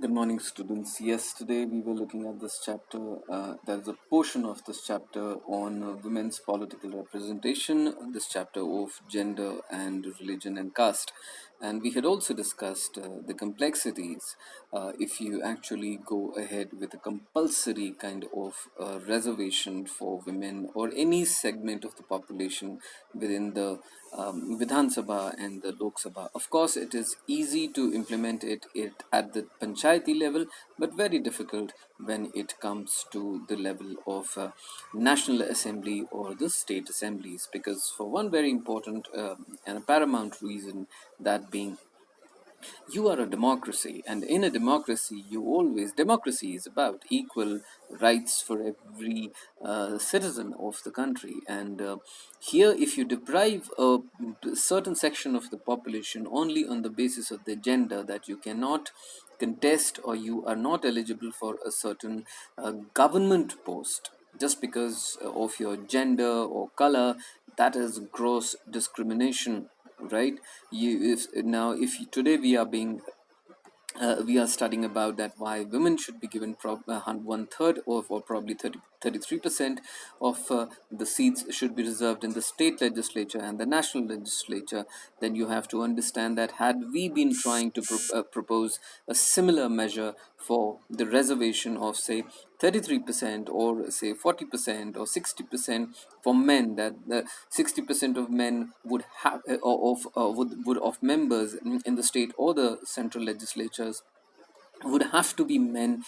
Good morning, students. Yesterday we were looking at this chapter. There's a portion of this chapter on women's political representation, this chapter of gender and religion and caste. And we had also discussed the complexities if you actually go ahead with a compulsory kind of reservation for women or any segment of the population within the Vidhan Sabha and the Lok Sabha. Of course, it is easy to implement it at the panchayati level, but very difficult when it comes to the level of National Assembly or the state assemblies, because for one very important and a paramount reason, that being you are a democracy, and in a democracy democracy is about equal rights for every citizen of the country. And here, if you deprive a certain section of the population only on the basis of their gender, that you cannot contest or you are not eligible for a certain government post just because of your gender or color, that is gross discrimination, right? Today we are studying about that why women should be given one third of, or probably 33% of the seats should be reserved in the state legislature and the national legislature. Then you have to understand that had we been trying to propose a similar measure for the reservation of, say, 33% or say 40% or 60% for men, that 60% of men would have would of members in the state or the central legislatures would have to be men,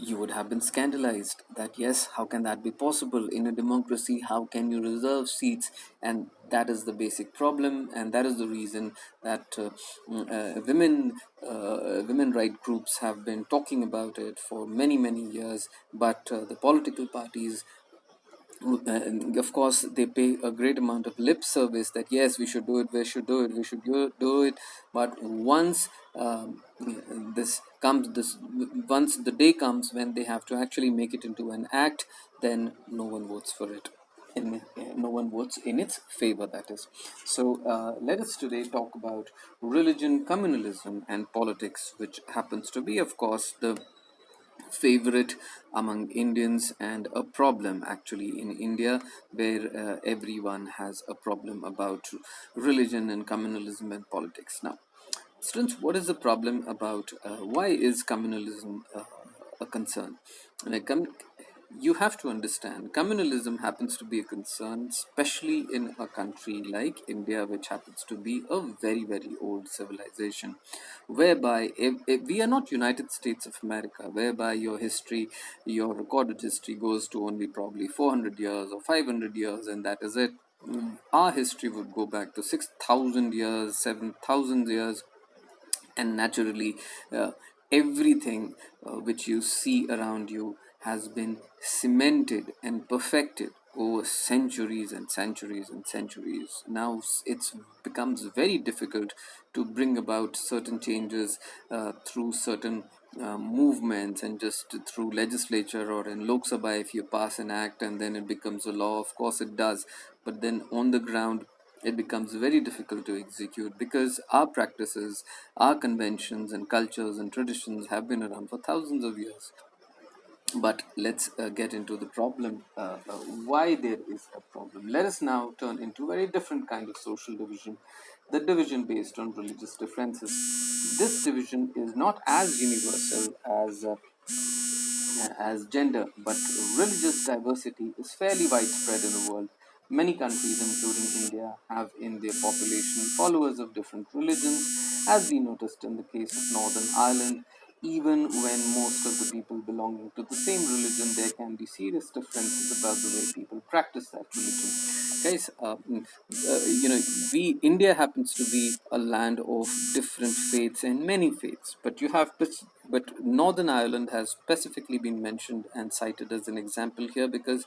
you would have been scandalized that yes, how can that be possible in a democracy? How can you reserve seats? And that is the basic problem, and that is the reason that women right groups have been talking about it for many years. But the political parties, of course, they pay a great amount of lip service that yes, we should do it, we should do it. But once once the day comes when they have to actually make it into an act, then no one votes for it. No one votes in its favor, that is. So let us today talk about religion, communalism, and politics, which happens to be, of course, the favorite among Indians and a problem actually in India, where everyone has a problem about religion and communalism and politics. Now, students, what is the problem about why is communalism a concern? Like, you have to understand, communalism happens to be a concern, especially in a country like India, which happens to be a very old civilization, whereby if we are not United States of America, whereby your history, your recorded history goes to only probably 400 years or 500 years, and that is it. Our history would go back to 6,000 years, 7,000 years, and naturally everything which you see around you has been cemented and perfected over centuries and centuries and centuries. Now it becomes very difficult to bring about certain changes through certain movements and just through legislature or in Lok Sabha. If you pass an act and then it becomes a law, of course it does, but then on the ground it becomes very difficult to execute, because our practices, our conventions and cultures and traditions have been around for thousands of years. But let's get into the problem, why there is a problem. Let us now turn into a very different kind of social division, the division based on religious differences. This division is not as universal as gender, but religious diversity is fairly widespread in the world. Many countries, including India, have in their population followers of different religions, as we noticed in the case of Northern Ireland. Even when most of the people belonging to the same religion, there can be serious differences about the way people practice that religion. Guys, India happens to be a land of different faiths and many faiths, but Northern Ireland has specifically been mentioned and cited as an example here, because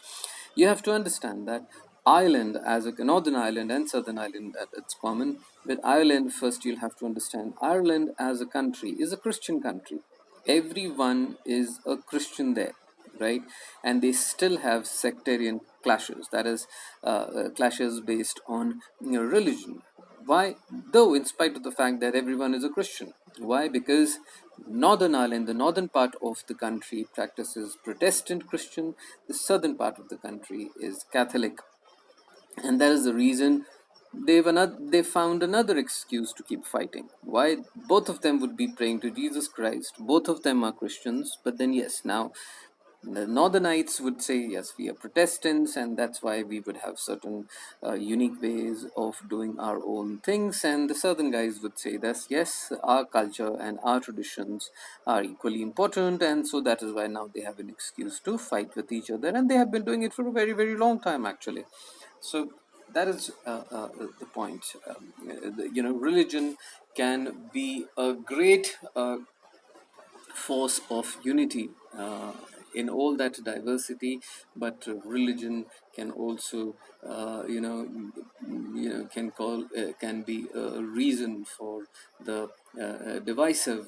you have to understand that Ireland, as a Northern Ireland and Southern Ireland, it's common. With Ireland, first you'll have to understand Ireland as a country is a Christian country. Everyone is a Christian there, right? And they still have sectarian clashes, that is, clashes based on religion. Why? Though, in spite of the fact that everyone is a Christian. Why? Because Northern Ireland, the northern part of the country, practices Protestant Christian, the southern part of the country is Catholic. And that is the reason they found another excuse to keep fighting. Why? Both of them would be praying to Jesus Christ. Both of them are Christians. But then, yes, now the Northernites would say, yes, we are Protestants, and that's why we would have certain unique ways of doing our own things. And the Southern guys would say that, yes, our culture and our traditions are equally important, and so that is why now they have an excuse to fight with each other. And they have been doing it for a very, very long time, actually. So that is the point. Religion can be a great force of unity in all that diversity, but religion can also, can be a reason for the divisive,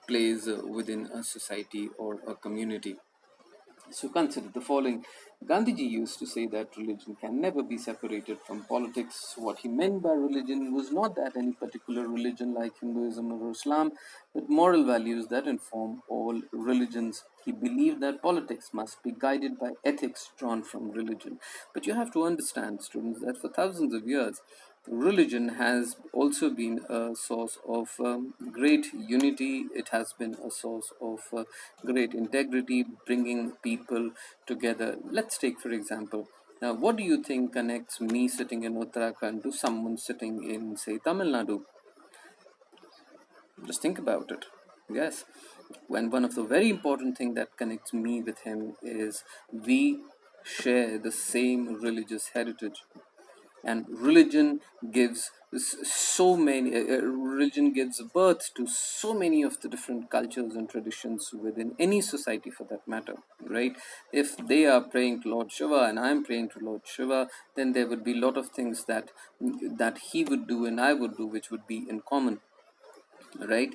plays within a society or a community. So consider the following. Gandhiji used to say that religion can never be separated from politics. What he meant by religion was not that any particular religion like Hinduism or Islam, but moral values that inform all religions. He believed that politics must be guided by ethics drawn from religion. But you have to understand, students, that for thousands of years, religion has also been a source of great unity. It has been a source of great integrity, bringing people together. Let's take, for example, now, what do you think connects me sitting in Uttarakhand to someone sitting in, say, Tamil Nadu? Just think about it. Yes. When one of the very important thing that connects me with him is we share the same religious heritage, and religion gives birth to so many of the different cultures and traditions within any society, for that matter, right? If they are praying to Lord Shiva and I'm praying to Lord Shiva, then there would be a lot of things that he would do and I would do, which would be in common, right?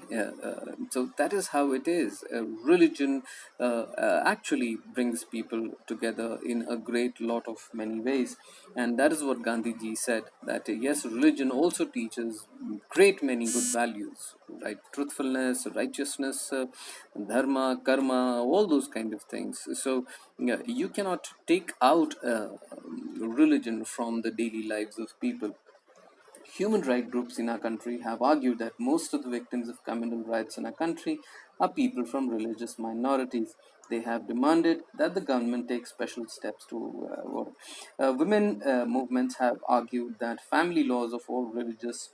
So that is how it is. Religion actually brings people together in a great lot of many ways, and that is what Gandhiji said, that yes, religion also teaches great many good values, right? Truthfulness, righteousness, dharma, karma, all those kind of things. So yeah, you cannot take out religion from the daily lives of people. Human rights groups in our country have argued that most of the victims of communal rights in our country are people from religious minorities. They have demanded that the government take special steps to women movements have argued that family laws of all religions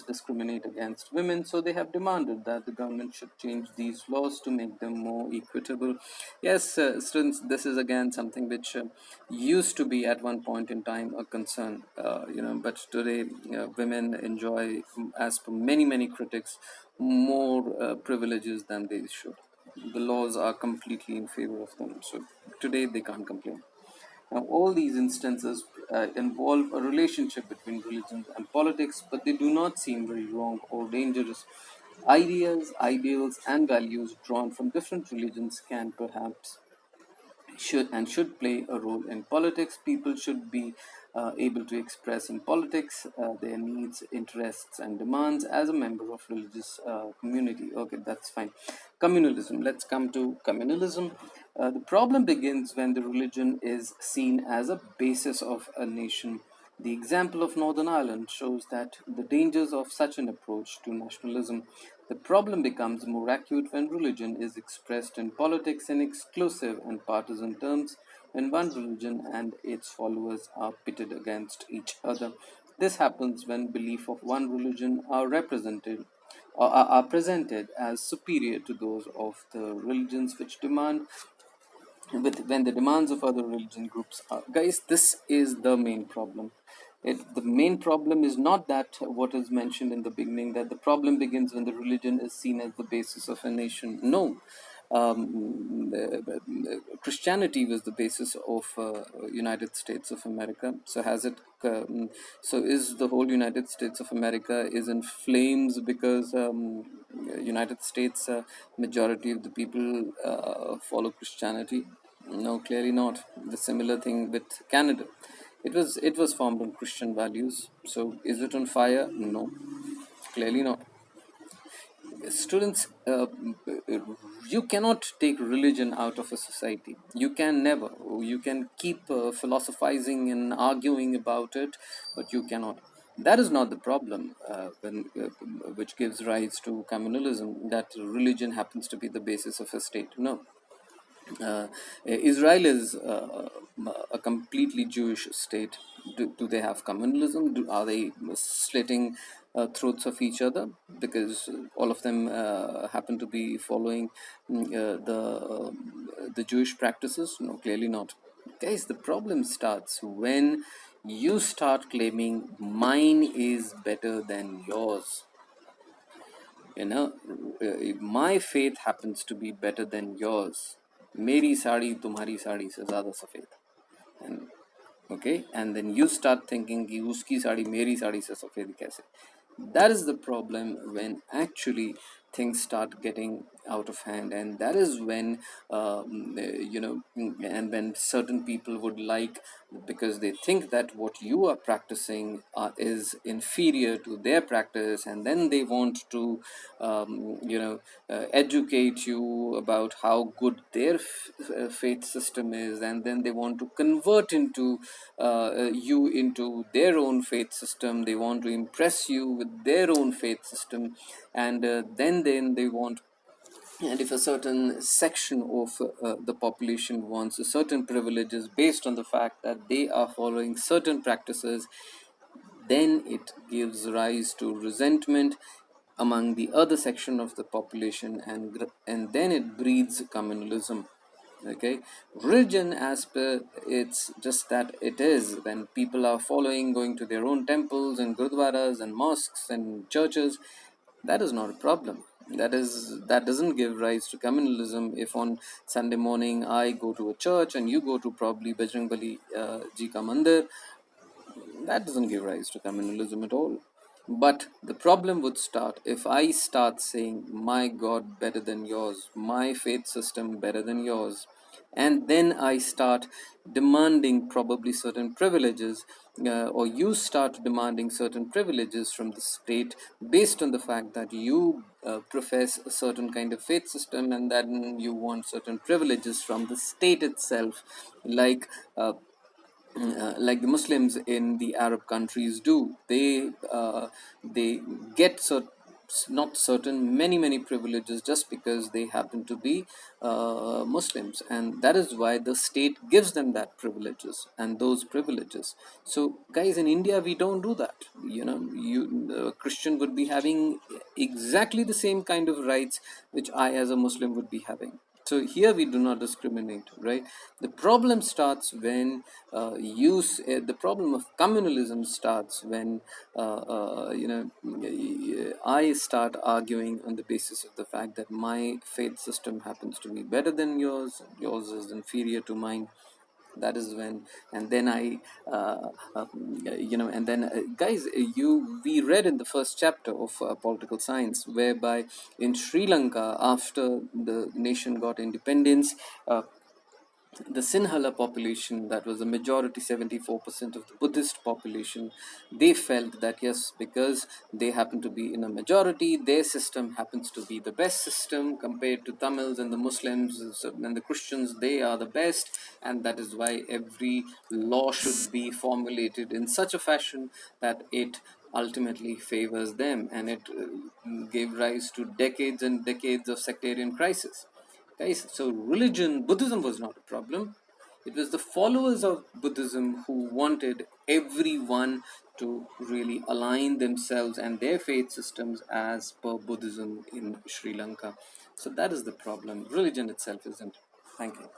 discriminate against women, so they have demanded that the government should change these laws to make them more equitable. Yes, students, this is again something which used to be at one point in time a concern, but today women enjoy, as per many critics, more privileges than they should. The laws are completely in favor of them, so today they can't complain. Now, all these instances involve a relationship between religion and politics, but they do not seem very wrong or dangerous. Ideas, ideals, and values drawn from different religions can perhaps should play a role in politics. People should be able to express in politics their needs, interests, and demands as a member of religious community. Okay, that's fine. Communalism. Let's come to communalism. The problem begins when the religion is seen as a basis of a nation. The example of Northern Ireland shows that the dangers of such an approach to nationalism. The problem becomes more acute when religion is expressed in politics in exclusive and partisan terms, when one religion and its followers are pitted against each other. This happens when belief of one religion are presented as superior to those of the religions which demand when the demands of other religion groups are. Guys, this is the main problem. The main problem is not that what is mentioned in the beginning, that the problem begins when the religion is seen as the basis of a nation. No. Christianity was the basis of United States of America. So has it? So is the whole United States of America is in flames because United States majority of the people follow Christianity? No, clearly not. The similar thing with Canada. It was formed on Christian values. So is it on fire? No, clearly not. Students, you cannot take religion out of a society. You can never. You can keep philosophizing and arguing about it, but you cannot. That is not the problem, which gives rise to communalism, that religion happens to be the basis of a state. No, Israel is a completely Jewish state. Do they have communalism? Are they slitting throats of each other because all of them happen to be following the Jewish practices? No, clearly not. Guys, the problem starts when you start claiming mine is better than yours. You know, my faith happens to be better than yours. मेरी साड़ी तुम्हारी साड़ी से ज़्यादा सफ़ेद. And okay, and then you start thinking कि उसकी साड़ी मेरी साड़ी से सफ़ेद कैसे. That is the problem when actually things start getting out of hand, and that is when and when certain people would like, because they think that what you are practicing is inferior to their practice, and then they want to educate you about how good their faith system is, and then they want to convert you into their own faith system. They want to impress you with their own faith system, and then they want, and if a certain section of the population wants a certain privileges based on the fact that they are following certain practices, then it gives rise to resentment among the other section of the population, and then it breeds communalism. Okay, religion, as per, it's just that it is, when people are following, going to their own temples and gurdwaras and mosques and churches, that is not a problem. That doesn't give rise to communalism. If on Sunday morning I go to a church and you go to probably Bajrang Bali ji ka mandir, that doesn't give rise to communalism at all. But the problem would start if I start saying my God better than yours, my faith system better than yours, and then I start demanding probably certain privileges, or you start demanding certain privileges from the state based on the fact that you profess a certain kind of faith system, and then you want certain privileges from the state itself, like the Muslims in the Arab countries do. They get not certain, many privileges just because they happen to be Muslims, and that is why the state gives them that privileges and those privileges. So, guys, in India we don't do that. A Christian would be having exactly the same kind of rights which I, as a Muslim, would be having. So here we do not discriminate, right? The problem starts when the problem of communalism starts when I start arguing on the basis of the fact that my faith system happens to be better than yours, yours is inferior to mine. That is when, and then I and then guys, you we read in the first chapter of political science, whereby in Sri Lanka, after the nation got independence, the Sinhala population, that was a majority, 74% of the Buddhist population, they felt that yes, because they happen to be in a majority, their system happens to be the best system compared to Tamils and the Muslims and the Christians. They are the best, and that is why every law should be formulated in such a fashion that it ultimately favors them, and it gave rise to decades and decades of sectarian crisis. Guys, so Buddhism was not a problem. It was the followers of Buddhism who wanted everyone to really align themselves and their faith systems as per Buddhism in Sri Lanka. So that is the problem. Religion itself isn't. Thank you.